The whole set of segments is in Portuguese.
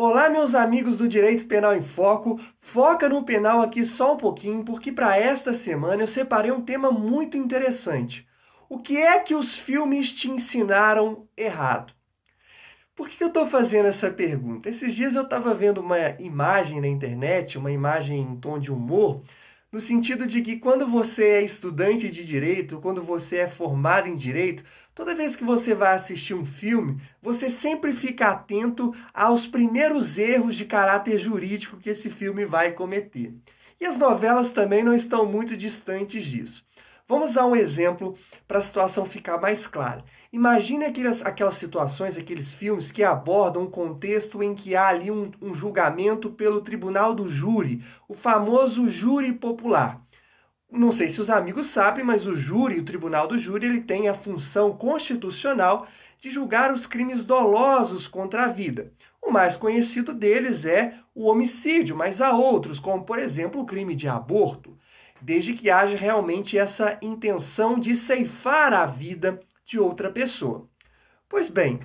Olá, meus amigos do Direito Penal em Foco. Foca no penal aqui só um pouquinho, porque para esta semana eu separei um tema muito interessante. O que é que os filmes te ensinaram errado? Por que eu estou fazendo essa pergunta? Esses dias eu estava vendo uma imagem na internet, uma imagem em tom de humor, no sentido de que quando você é estudante de direito, quando você é formado em direito, toda vez que você vai assistir um filme, você sempre fica atento aos primeiros erros de caráter jurídico que esse filme vai cometer. E as novelas também não estão muito distantes disso. Vamos dar um exemplo para a situação ficar mais clara. Imagine aquelas situações, aqueles filmes que abordam um contexto em que há ali um julgamento pelo tribunal do júri, o famoso júri popular. Não sei se os amigos sabem, mas o júri, o tribunal do júri, ele tem a função constitucional de julgar os crimes dolosos contra a vida. O mais conhecido deles é o homicídio, mas há outros, como por exemplo o crime de aborto, desde que haja realmente essa intenção de ceifar a vida de outra pessoa. Pois bem,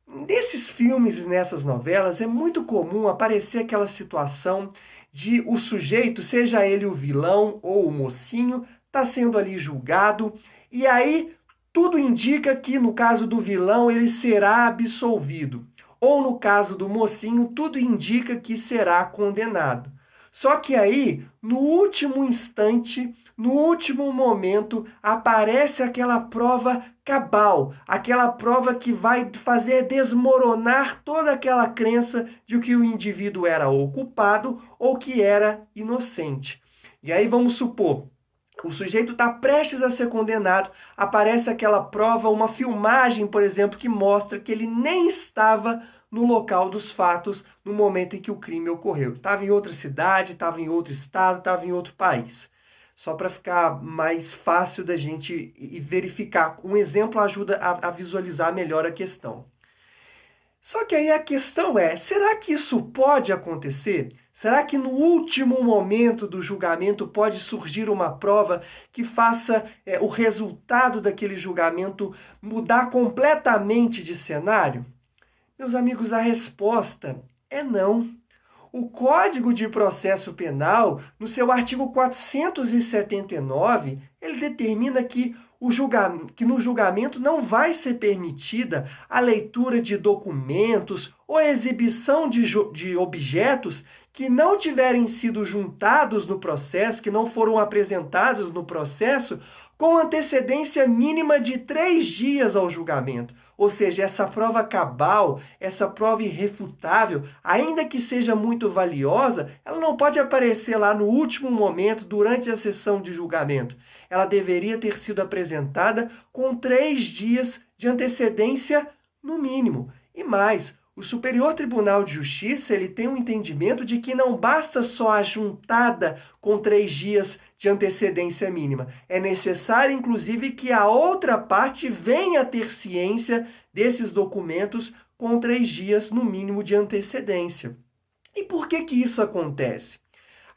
nesses filmes e nessas novelas é muito comum aparecer aquela situação de o sujeito, seja ele o vilão ou o mocinho, está sendo ali julgado, e aí tudo indica que no caso do vilão ele será absolvido, ou no caso do mocinho tudo indica que será condenado. Só que aí, no último instante, no último momento, aparece aquela prova cabal, aquela prova que vai fazer desmoronar toda aquela crença de que o indivíduo era ou culpado ou que era inocente. E aí vamos supor, o sujeito está prestes a ser condenado, aparece aquela prova, uma filmagem, por exemplo, que mostra que ele nem estava no local dos fatos no momento em que o crime ocorreu. Estava em outra cidade, estava em outro estado, estava em outro país. Só para ficar mais fácil da gente verificar. Um exemplo ajuda a visualizar melhor a questão. Só que aí a questão é, será que isso pode acontecer? Será que no último momento do julgamento pode surgir uma prova que faça o resultado daquele julgamento mudar completamente de cenário? Meus amigos, a resposta é não. O Código de Processo Penal, no seu artigo 479, ele determina que no julgamento não vai ser permitida a leitura de documentos ou exibição de objetos que não tiverem sido juntados no processo, que não foram apresentados no processo, com antecedência mínima de 3 dias ao julgamento. Ou seja, essa prova cabal, essa prova irrefutável, ainda que seja muito valiosa, ela não pode aparecer lá no último momento, durante a sessão de julgamento. Ela deveria ter sido apresentada com 3 dias de antecedência no mínimo. E mais, o Superior Tribunal de Justiça ele tem um entendimento de que não basta só a juntada com 3 dias de antecedência mínima. É necessário, inclusive, que a outra parte venha a ter ciência desses documentos com 3 dias, no mínimo, de antecedência. E por que isso acontece?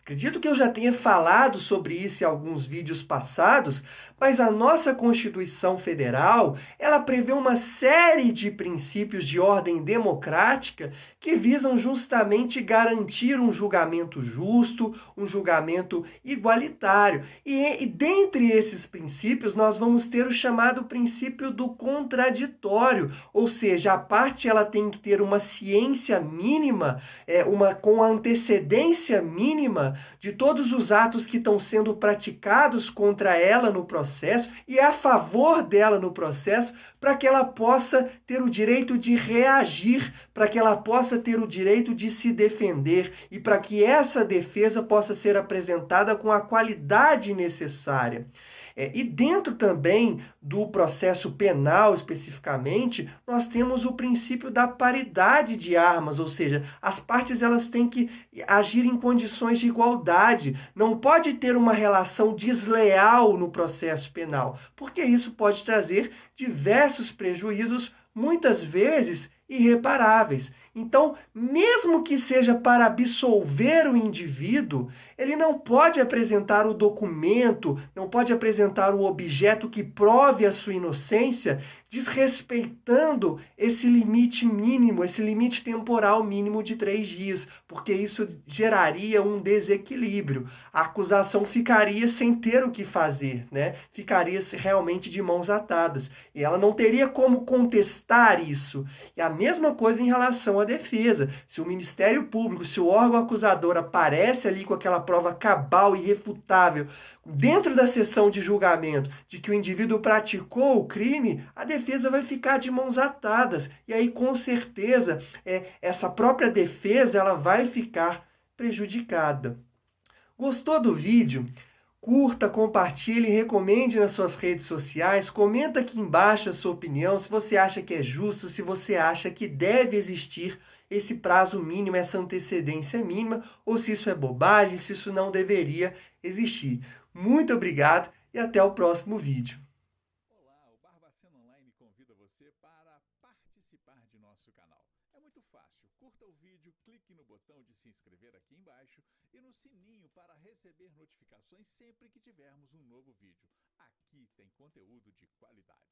Acredito que eu já tenha falado sobre isso em alguns vídeos passados, mas a nossa Constituição Federal, ela prevê uma série de princípios de ordem democrática que visam justamente garantir um julgamento justo, um julgamento igualitário. E dentre esses princípios, nós vamos ter o chamado princípio do contraditório, ou seja, a parte ela tem que ter uma ciência mínima, com a antecedência mínima de todos os atos que estão sendo praticados contra ela no processo e a favor dela no processo, para que ela possa ter o direito de reagir, para que ela possa ter o direito de se defender e para que essa defesa possa ser apresentada com a qualidade necessária. E dentro também do processo penal, especificamente, nós temos o princípio da paridade de armas, ou seja, as partes elas têm que agir em condições de igualdade. Não pode ter uma relação desleal no processo penal, porque isso pode trazer diversos prejuízos, muitas vezes irreparáveis. Então, mesmo que seja para absolver o indivíduo, ele não pode apresentar o documento, não pode apresentar o objeto que prove a sua inocência, desrespeitando esse limite mínimo, esse limite temporal mínimo de 3 dias, porque isso geraria um desequilíbrio. A acusação ficaria sem ter o que fazer, né? Ficaria realmente de mãos atadas. E ela não teria como contestar isso. E a mesma coisa em relação à defesa. Se o Ministério Público, se o órgão acusador aparece ali com aquela prova cabal e irrefutável, dentro da sessão de julgamento, de que o indivíduo praticou o crime, a defesa vai ficar de mãos atadas. E aí, com certeza, essa própria defesa ela vai ficar prejudicada. Gostou do vídeo? Curta, compartilhe, recomende nas suas redes sociais, comenta aqui embaixo a sua opinião, se você acha que é justo, se você acha que deve existir esse prazo mínimo, essa antecedência mínima, ou se isso é bobagem, se isso não deveria existir. Muito obrigado e até o próximo vídeo. Olá, o Barbacena Online convida você para participar de nosso canal. É muito fácil, curta o vídeo, clique no botão de se inscrever aqui embaixo e no sininho para receber notificações sempre que tivermos um novo vídeo. Aqui tem conteúdo de qualidade.